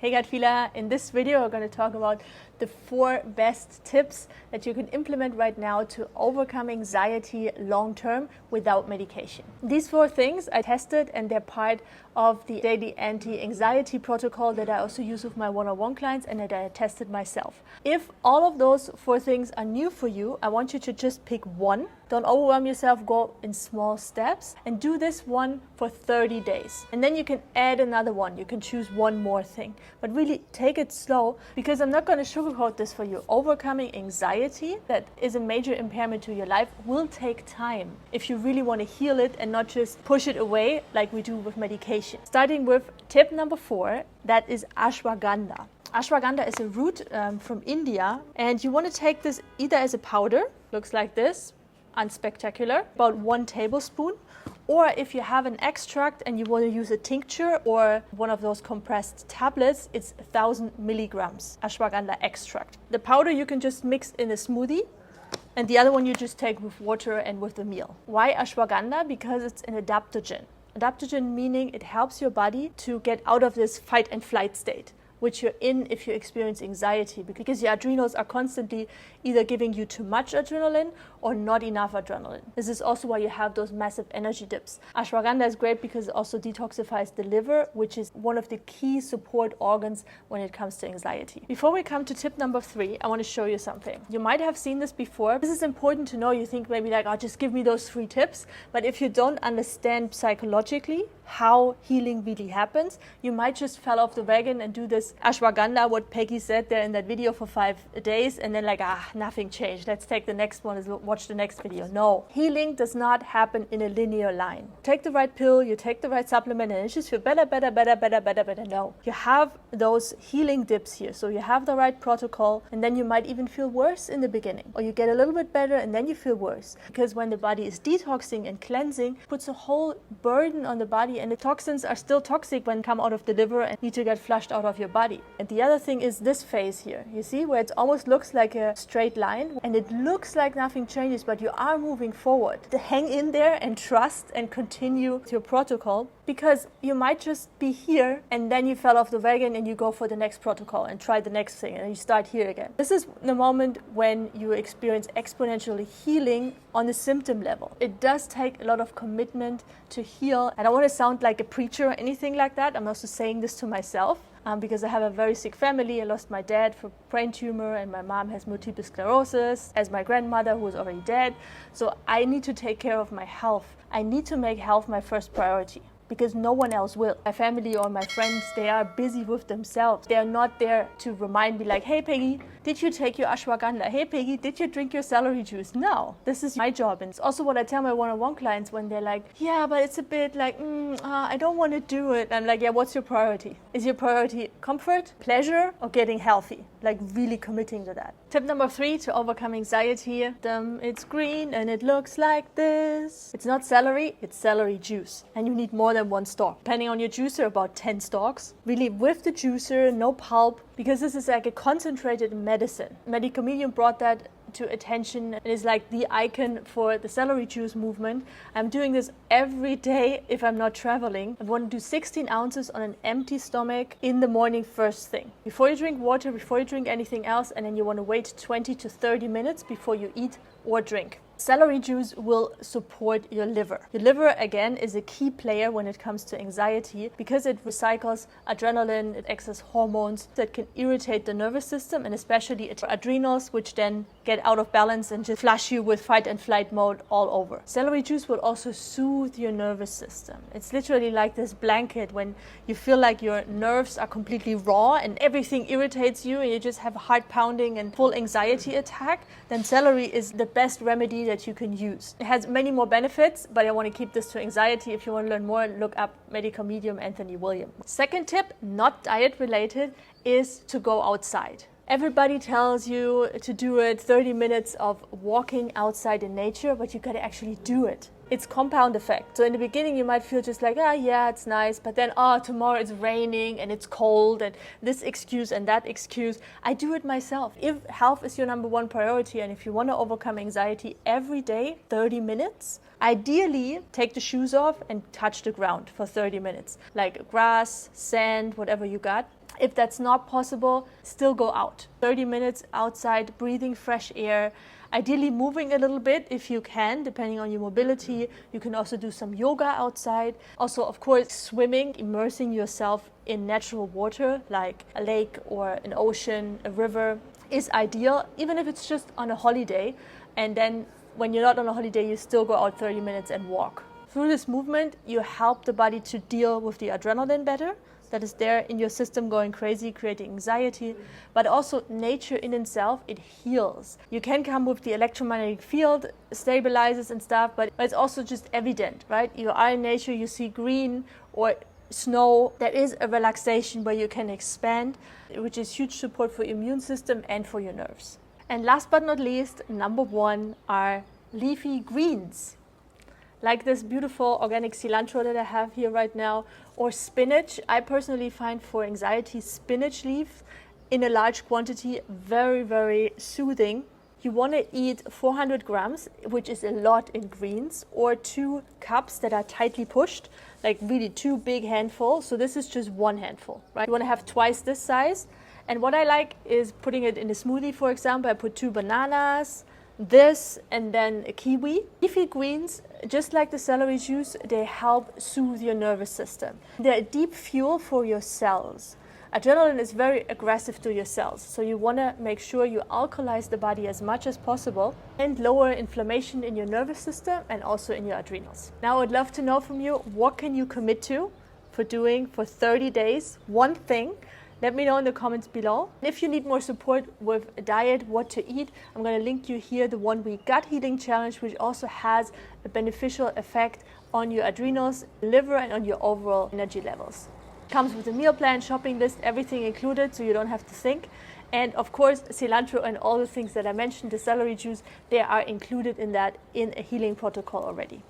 Hey gut feeler, in this video we're going to talk about the 4 best tips that you can implement right now to overcome anxiety long term without medication. These 4 things I tested and they're part of the daily anti-anxiety protocol that I also use with my one-on-one clients and that I tested myself. If all of those 4 things are new for you, I want you to just pick one. Don't overwhelm yourself, go in small steps and do this one for 30 days. And then you can add another one. You can choose one more thing. But really take it slow, because I'm not going to sugarcoat this for you. Overcoming anxiety that is a major impairment to your life will take time if you really want to heal it and not just push it away like we do with medication. Starting with tip number 4, that is ashwagandha. Ashwagandha is a root from India, and you want to take this either as a powder, looks like this, unspectacular, about 1 tablespoon, or if you have an extract and you want to use a tincture or one of those compressed tablets, it's 1,000 milligrams ashwagandha extract. The powder you can just mix in a smoothie, and the other one you just take with water and with the meal. Why ashwagandha? Because it's an adaptogen. Adaptogen meaning it helps your body to get out of this fight and flight state, which you're in if you experience anxiety, because your adrenals are constantly either giving you too much adrenaline or not enough adrenaline. This is also why you have those massive energy dips. Ashwagandha is great because it also detoxifies the liver, which is one of the key support organs when it comes to anxiety. Before we come to tip number 3, I want to show you something. You might have seen this before. This is important to know. You think maybe like, oh, just give me those 3 tips. But if you don't understand psychologically how healing really happens, you might just fall off the wagon and do this ashwagandha, what Peggy said there in that video, for 5 days, and then like, nothing changed. Let's take the next one and watch the next video. No, healing does not happen in a linear line. Take the right pill, you take the right supplement, and it just feel better. No, you have those healing dips here. So you have the right protocol, and then you might even feel worse in the beginning, or you get a little bit better and then you feel worse, because when the body is detoxing and cleansing, it puts a whole burden on the body, and the toxins are still toxic when come out of the liver and need to get flushed out of your body. And the other thing is this phase here. You see where it almost looks like a straight line and it looks like nothing changes, but you are moving forward. Hang in there and trust and continue with your protocol, because you might just be here and then you fell off the wagon and you go for the next protocol and try the next thing and you start here again. This is the moment when you experience exponential healing on the symptom level. It does take a lot of commitment to heal. I don't want to sound like a preacher or anything like that. I'm also saying this to myself. Because I have a very sick family. I lost my dad for brain tumor and my mom has multiple sclerosis, as my grandmother who is already dead. So I need to take care of my health. I need to make health my first priority, because no one else will. My family or my friends, they are busy with themselves. They are not there to remind me like, hey Peggy, did you take your ashwagandha? Hey Peggy, did you drink your celery juice? No, this is my job. And it's also what I tell my one-on-one clients when they're like, yeah, but it's a bit like, I don't want to do it. I'm like, yeah, what's your priority? Is your priority comfort, pleasure, or getting healthy? Like really committing to that. Tip number 3 to overcome anxiety. It's green and it looks like this. It's not celery, it's celery juice. And you need more than 1 stalk. Depending on your juicer, about 10 stalks. Really with the juicer, no pulp, because this is like a concentrated medicine. Medicomedian brought that to attention and is like the icon for the celery juice movement. I'm doing this every day if I'm not traveling. I want to do 16 ounces on an empty stomach in the morning first thing. Before you drink water, before you drink anything else, and then you want to wait 20 to 30 minutes before you eat or drink. Celery juice will support your liver. Your liver, again, is a key player when it comes to anxiety, because it recycles adrenaline, it excess hormones that can irritate the nervous system, and especially adrenals, which then get out of balance and just flush you with fight and flight mode all over. Celery juice will also soothe your nervous system. It's literally like this blanket when you feel like your nerves are completely raw and everything irritates you and you just have heart pounding and full anxiety attack. Then celery is the best remedy that you can use. It has many more benefits, but I want to keep this to anxiety. If you want to learn more, look up medical medium Anthony William. Second tip, not diet related, is to go outside. Everybody tells you to do it, 30 minutes of walking outside in nature, but you gotta actually do it. It's compound effect. So in the beginning you might feel just like, yeah, it's nice, but then, tomorrow it's raining and it's cold and this excuse and that excuse. I do it myself. If health is your number 1 priority and if you want to overcome anxiety every day, 30 minutes, ideally take the shoes off and touch the ground for 30 minutes, like grass, sand, whatever you got. If that's not possible, still go out. 30 minutes outside, breathing fresh air, ideally moving a little bit if you can, depending on your mobility. You can also do some yoga outside. Also, of course, swimming, immersing yourself in natural water like a lake or an ocean, a river is ideal, even if it's just on a holiday. And then when you're not on a holiday, you still go out 30 minutes and walk. Through this movement, you help the body to deal with the adrenaline better that is there in your system going crazy, creating anxiety, but also nature in itself, it heals. You can come with the electromagnetic field, stabilizes and stuff, but it's also just evident, right? You are in nature, you see green or snow, there is a relaxation where you can expand, which is huge support for your immune system and for your nerves. And last but not least, number 1 are leafy greens. Like this beautiful organic cilantro that I have here right now, or spinach. I personally find for anxiety spinach leaf in a large quantity very, very soothing. You want to eat 400 grams, which is a lot in greens, or 2 cups that are tightly pushed, like really 2 big handfuls. So this is just 1 handful, right? You want to have twice this size. And what I like is putting it in a smoothie, for example. I put 2 bananas, this, and then a kiwi. Leafy greens, just like the celery juice, they help soothe your nervous system. They're a deep fuel for your cells. Adrenaline is very aggressive to your cells, so you want to make sure you alkalize the body as much as possible and lower inflammation in your nervous system and also in your adrenals. Now I'd love to know from you, what can you commit to for doing for 30 days, one thing? Let me know in the comments below. If you need more support with a diet, what to eat, I'm going to link you here the 1-week gut healing challenge, which also has a beneficial effect on your adrenals, liver, and on your overall energy levels. Comes with a meal plan, shopping list, everything included, so you don't have to think. And of course, cilantro and all the things that I mentioned, the celery juice, they are included in that in a healing protocol already.